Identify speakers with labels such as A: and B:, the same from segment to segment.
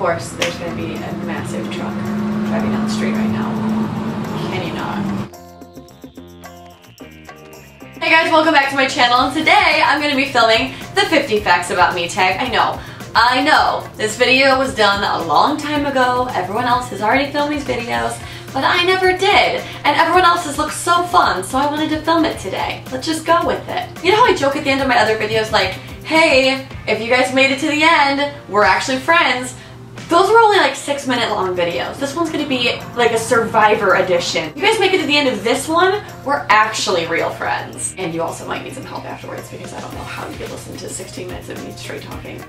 A: course, there's going to be a massive truck driving down the street right now. Can you not? Hey guys, welcome back to my channel, and today I'm going to be filming the 50 Facts About Me tag. I know, this video was done a long time ago. Everyone else has already filmed these videos, but I never did. And everyone else's looks so fun, so I wanted to film it today. Let's just go with it. You know how I joke at the end of my other videos like, hey, if you guys made it to the end, we're actually friends. Those were only like 6-minute long videos. This one's gonna be like a Survivor edition. If you guys make it to the end of this one, we're actually real friends. And you also might need some help afterwards because I don't know how you could listen to 16 minutes of me straight talking.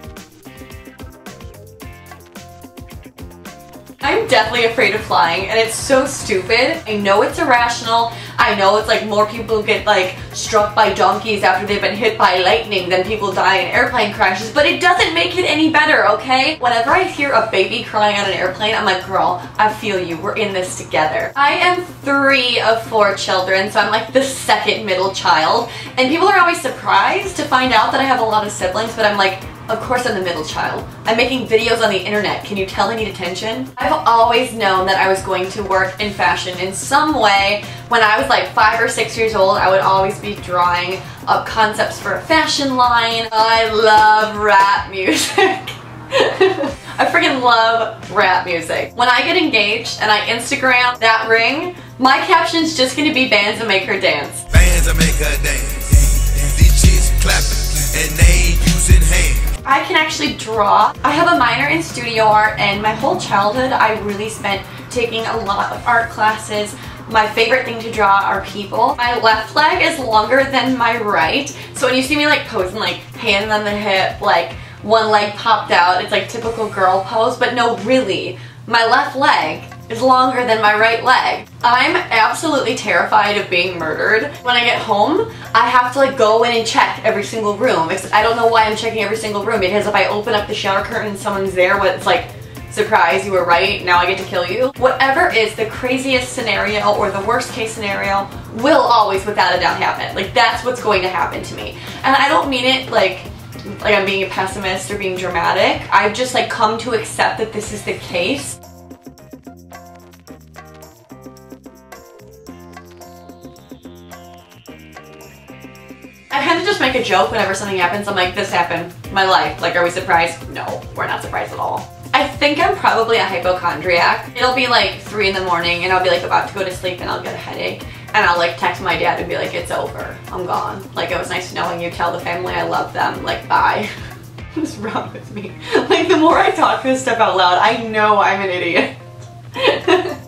A: I'm definitely afraid of flying, and it's so stupid. I know it's irrational. I know it's like more people get like struck by donkeys after they've been hit by lightning than people die in airplane crashes, but it doesn't make it any better, okay? Whenever I hear a baby crying on an airplane, I'm like, girl, I feel you. We're in this together. I am 3 of 4 children, so I'm like the second middle child, and people are always surprised to find out that I have a lot of siblings, but I'm like, of course I'm the middle child. I'm making videos on the internet. Can you tell I need attention? I've always known that I was going to work in fashion in some way. When I was like 5 or 6 years old, I would always be drawing up concepts for a fashion line. I love rap music. I freaking love rap music. When I get engaged and I Instagram that ring, my caption's just gonna be bands that make her dance.
B: Bands that make her dance. These chicks clapping and they ain't using hands.
A: I can actually draw. I have a minor in studio art, and my whole childhood I really spent taking a lot of art classes. My favorite thing to draw are people. My left leg is longer than my right, so when you see me like posing like hands on the hip, like one leg popped out, it's like typical girl pose, but no, really, my left leg is longer than my right leg. I'm absolutely terrified of being murdered. When I get home, I have to like go in and check every single room. I don't know why I'm checking every single room, because if I open up the shower curtain and someone's there, it's like, surprise, you were right, now I get to kill you. Whatever is the craziest scenario or the worst case scenario will always without a doubt happen. Like, that's what's going to happen to me. And I don't mean it like I'm being a pessimist or being dramatic. I've just like come to accept that this is the case. I kind of just make a joke whenever something happens. I'm like, this happened, my life. Like, are we surprised? No, we're not surprised at all. I think I'm probably a hypochondriac. It'll be like 3 in the morning and I'll be like about to go to sleep and I'll get a headache. And I'll like text my dad and be like, it's over, I'm gone. Like, it was nice knowing you, tell the family I love them, like, bye. What's wrong with me? Like, the more I talk this stuff out loud, I know I'm an idiot.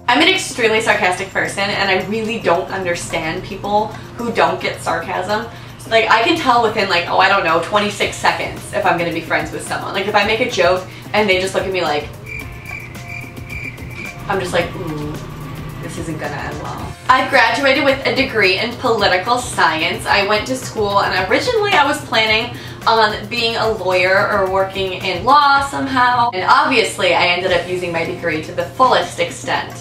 A: I'm an extremely sarcastic person, and I really don't understand people who don't get sarcasm. Like, I can tell within like, oh, I don't know, 26 seconds if I'm gonna be friends with someone. Like, if I make a joke and they just look at me like, I'm just like, ooh, this isn't gonna end well. I graduated with a degree in political science. I went to school, and originally I was planning on being a lawyer or working in law somehow. And obviously I ended up using my degree to the fullest extent.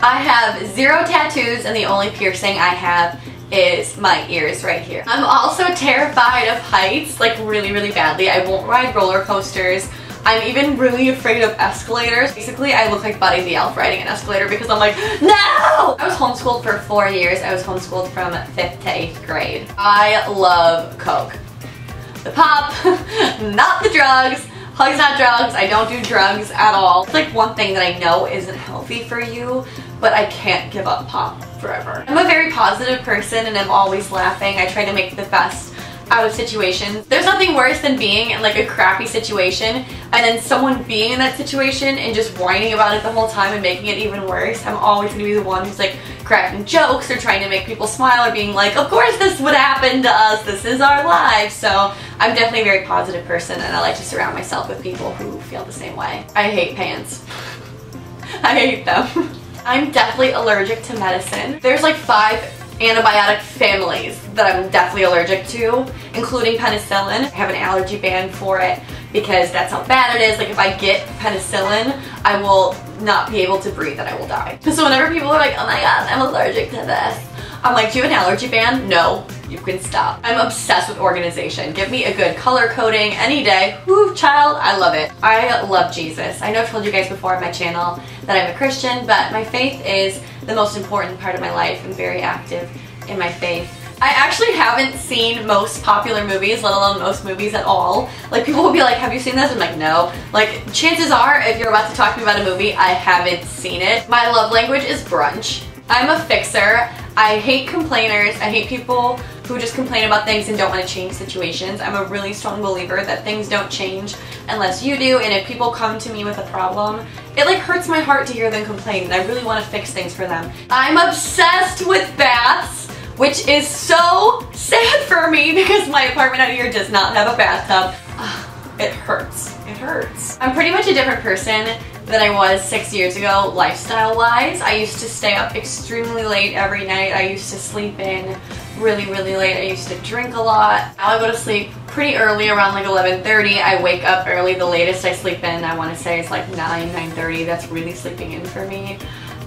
A: I have 0 tattoos, and the only piercing I have is my ears right here. I'm also terrified of heights, like really, really badly. I won't ride roller coasters. I'm even really afraid of escalators. Basically, I look like Buddy the Elf riding an escalator because I'm like, no! I was homeschooled for 4 years. I was homeschooled from 5th to 8th grade. I love Coke. The pop, not the drugs. Hugs, not drugs. I don't do drugs at all. It's like one thing that I know isn't healthy for you, but I can't give up pop forever. I'm a very positive person, and I'm always laughing. I try to make the best out of situations. There's nothing worse than being in like a crappy situation and then someone being in that situation and just whining about it the whole time and making it even worse. I'm always gonna be the one who's like cracking jokes or trying to make people smile or being like, of course this would happen to us, this is our lives. So I'm definitely a very positive person, and I like to surround myself with people who feel the same way. I hate pants. I hate them. I'm definitely allergic to medicine. There's like 5 antibiotic families that I'm definitely allergic to, including penicillin. I have an allergy ban for it because that's how bad it is. Like, if I get penicillin, I will not be able to breathe that I will die. So whenever people are like, oh my god, I'm allergic to this, I'm like, do you have an allergy band? No, you can stop. I'm obsessed with organization. Give me a good color coding any day. Woo, child, I love it. I love Jesus. I know I've told you guys before on my channel that I'm a Christian, but my faith is the most important part of my life. I'm very active in my faith. I actually haven't seen most popular movies, let alone most movies at all. Like, people will be like, have you seen this? I'm like, no. Like, chances are, if you're about to talk to me about a movie, I haven't seen it. My love language is brunch. I'm a fixer. I hate complainers. I hate people who just complain about things and don't want to change situations. I'm a really strong believer that things don't change unless you do, and if people come to me with a problem, it like hurts my heart to hear them complain, and I really want to fix things for them. I'm obsessed with baths, which is so sad for me because my apartment out here does not have a bathtub. It hurts. It hurts. I'm pretty much a different person than I was 6 years ago, lifestyle-wise. I used to stay up extremely late every night. I used to sleep in really, really late. I used to drink a lot. Now I go to sleep pretty early, around like 11:30. I wake up early. The latest I sleep in, I want to say, is like 9:30. That's really sleeping in for me.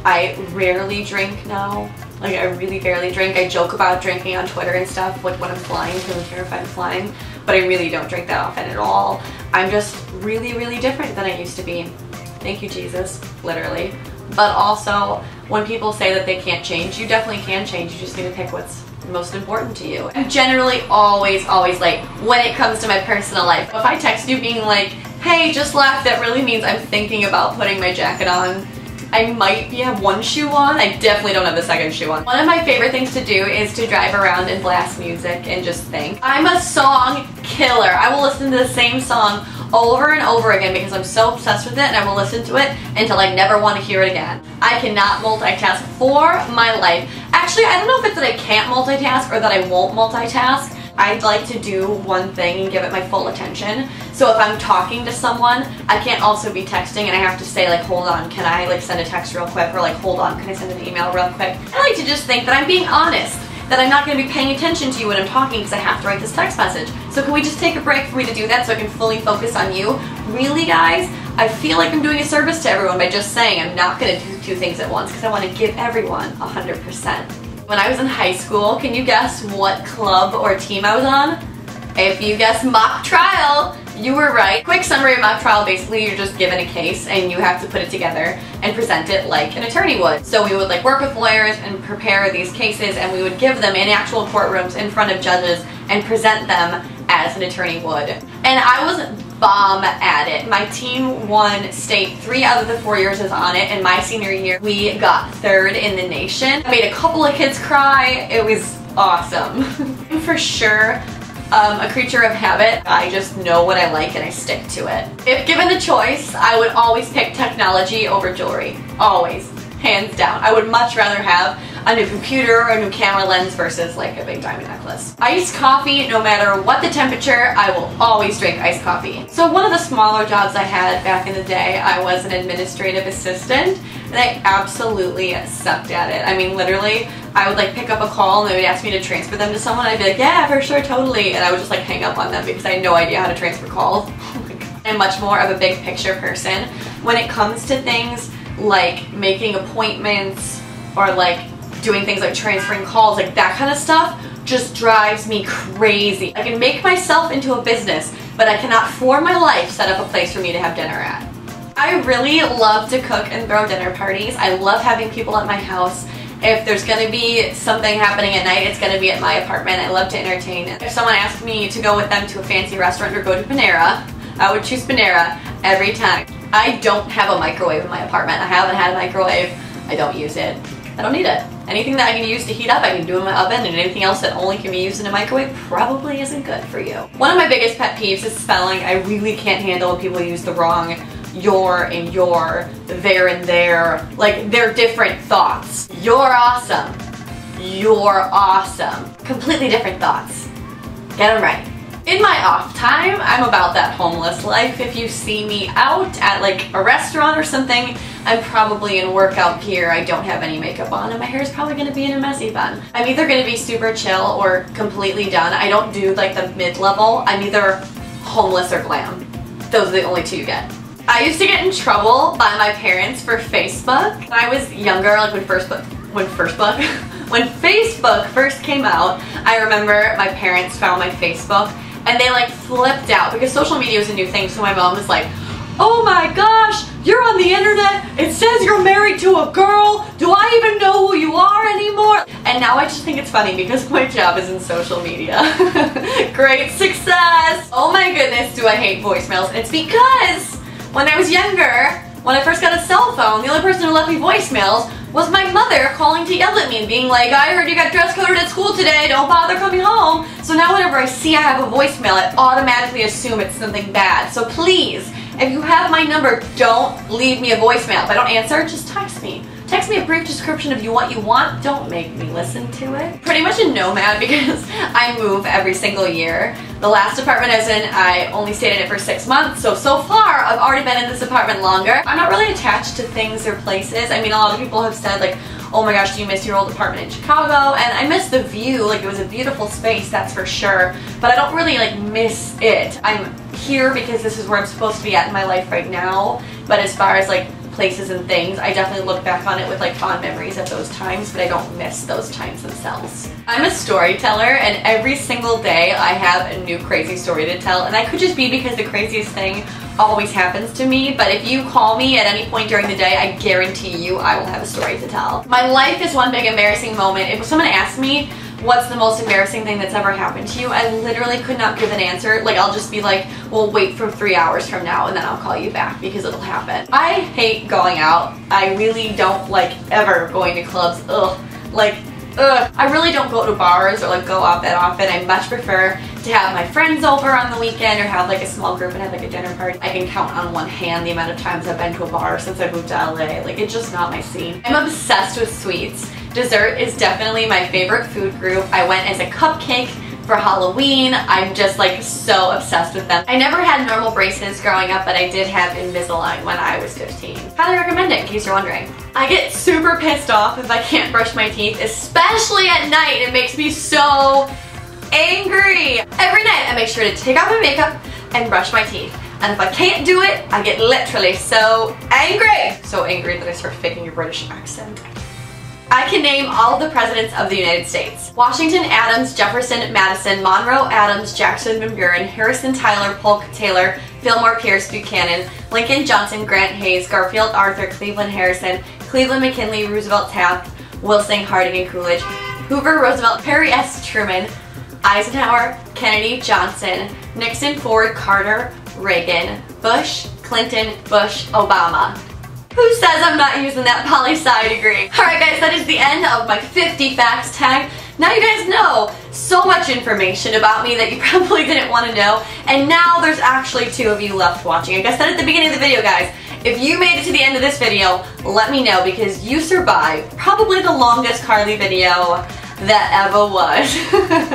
A: I rarely drink now. Like, I really barely drink. I joke about drinking on Twitter and stuff, like when I'm flying, because I'm terrified of flying. But I really don't drink that often at all. I'm just really, really different than I used to be. Thank you, Jesus, literally. But also, when people say that they can't change, you definitely can change. You just need to pick what's most important to you. I'm generally always late when it comes to my personal life. If I text you being like, hey, just left, that really means I'm thinking about putting my jacket on. I might have one shoe on. I definitely don't have the second shoe on. One of my favorite things to do is to drive around and blast music and just think. I'm a song killer. I will listen to the same song over and over again because I'm so obsessed with it, and I will listen to it until I never want to hear it again. I cannot multitask for my life. Actually, I don't know if it's that I can't multitask or that I won't multitask. I'd like to do one thing and give it my full attention. So if I'm talking to someone, I can't also be texting and I have to say like, hold on, can I like send a text real quick? Or like, hold on, can I send an email real quick? I like to just think that I'm being honest, that I'm not going to be paying attention to you when I'm talking because I have to write this text message. So can we just take a break for me to do that so I can fully focus on you? Really, guys? I feel like I'm doing a service to everyone by just saying I'm not going to do two things at once because I want to give everyone 100%. When I was in high school, can you guess what club or team I was on? If you guessed mock trial, you were right. Quick summary of mock trial: basically you're just given a case and you have to put it together and present it like an attorney would. So we would like work with lawyers and prepare these cases, and we would give them in actual courtrooms in front of judges and present them as an attorney would. And I was bomb at it. My team won state 3 out of the 4 years I was on it, and my senior year we got 3rd in the nation. I made a couple of kids cry. It was awesome. I'm for sure a creature of habit. I just know what I like and I stick to it. If given the choice, I would always pick technology over jewelry. Always. Hands down. I would much rather have a new computer or a new camera lens versus like a big diamond necklace. Iced coffee, no matter what the temperature, I will always drink iced coffee. So one of the smaller jobs I had back in the day, I was an administrative assistant, and I absolutely sucked at it. I mean, literally, I would like pick up a call and they would ask me to transfer them to someone. I'd be like, yeah, for sure, totally. And I would just like hang up on them because I had no idea how to transfer calls. Oh my God. I'm much more of a big picture person. When it comes to things like making appointments or like doing things like transferring calls, like that kind of stuff just drives me crazy. I can make myself into a business, but I cannot for my life set up a place for me to have dinner at. I really love to cook and throw dinner parties. I love having people at my house. If there's going to be something happening at night, it's going to be at my apartment. I love to entertain. If someone asked me to go with them to a fancy restaurant or go to Panera, I would choose Panera every time. I don't have a microwave in my apartment. I haven't had a microwave. I don't use it. I don't need it. Anything that I can use to heat up, I can do in my oven, and anything else that only can be used in a microwave probably isn't good for you. One of my biggest pet peeves is spelling. I really can't handle when people use the wrong your and your, there and there. Like, they're different thoughts. You're awesome. You're awesome. Completely different thoughts. Get them right. In my off time, I'm about that homeless life. If you see me out at like a restaurant or something, I'm probably in workout gear. I don't have any makeup on, and my hair is probably going to be in a messy bun. I'm either going to be super chill or completely done. I don't do like the mid-level. I'm either homeless or glam. Those are the only two you get. I used to get in trouble by my parents for Facebook. When I was younger, like when Facebook first came out, I remember my parents found my Facebook and they like flipped out because social media was a new thing. So my mom was like, oh my gosh, you're on the internet, it says you're married to a girl, do I even know who you are anymore? And now I just think it's funny because my job is in social media. Great success! Oh my goodness, do I hate voicemails. It's because when I was younger, when I first got a cell phone, the only person who left me voicemails was my mother calling to yell at me and being like, I heard you got dress coded at school today, don't bother coming home. So now whenever I see I have a voicemail, I automatically assume it's something bad. So please, if you have my number, don't leave me a voicemail. If I don't answer, just text me. Text me a brief description of what you want. Don't make me listen to it. Pretty much a nomad because I move every single year. The last apartment I was in, I only stayed in it for 6 months. So far, I've already been in this apartment longer. I'm not really attached to things or places. I mean, a lot of people have said like, oh my gosh, do you miss your old apartment in Chicago? And I miss the view, like it was a beautiful space, that's for sure. But I don't really like miss it. I'm here because this is where I'm supposed to be at in my life right now. But as far as like places and things, I definitely look back on it with like fond memories of those times, but I don't miss those times themselves. I'm a storyteller and every single day I have a new crazy story to tell, and that could just be because the craziest thing always happens to me, but if you call me at any point during the day, I guarantee you I will have a story to tell. My life is one big embarrassing moment. If someone asked me what's the most embarrassing thing that's ever happened to you, I literally could not give an answer. Like I'll just be like, well, wait for 3 hours from now and then I'll call you back because it'll happen. I hate going out. I really don't like ever going to clubs. Ugh. I really don't go to bars or like go out that often. I much prefer to have my friends over on the weekend or have like a small group and have like a dinner party. I can count on one hand the amount of times I've been to a bar since I moved to LA. Like it's just not my scene. I'm obsessed with sweets. Dessert is definitely my favorite food group. I went as a cupcake for Halloween. I'm just like so obsessed with them. I never had normal braces growing up, but I did have Invisalign when I was 15. Highly recommend it in case you're wondering. I get super pissed off if I can't brush my teeth, especially at night. It makes me so angry. Every night I make sure to take off my makeup and brush my teeth. And if I can't do it, I get literally so angry. So angry that I start faking a British accent. I can name all of the presidents of the United States. Washington, Adams, Jefferson, Madison, Monroe, Adams, Jackson, Van Buren, Harrison, Tyler, Polk, Taylor, Fillmore, Pierce, Buchanan, Lincoln, Johnson, Grant, Hayes, Garfield, Arthur, Cleveland, Harrison, Cleveland, McKinley, Roosevelt, Taft, Wilson, Harding, and Coolidge, Hoover, Roosevelt, Perry S. Truman, Eisenhower, Kennedy, Johnson, Nixon, Ford, Carter, Reagan, Bush, Clinton, Bush, Obama. Who says I'm not using that poli-sci degree? Alright guys, that is the end of my 50 facts tag. Now you guys know so much information about me that you probably didn't want to know, and now there's actually 2 of you left watching. Like I said at the beginning of the video, guys, if you made it to the end of this video, let me know because you survived probably the longest Carly video that ever was.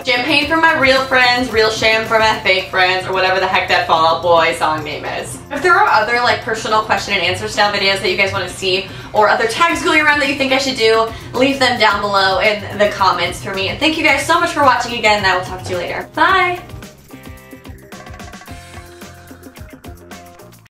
A: Champagne for my real friends, real sham for my fake friends, or whatever the heck that Fall Out Boy song name is. If there are other like personal question and answer style videos that you guys want to see, or other tags going around that you think I should do, leave them down below in the comments for me. And thank you guys so much for watching again, and I will talk to you later. Bye!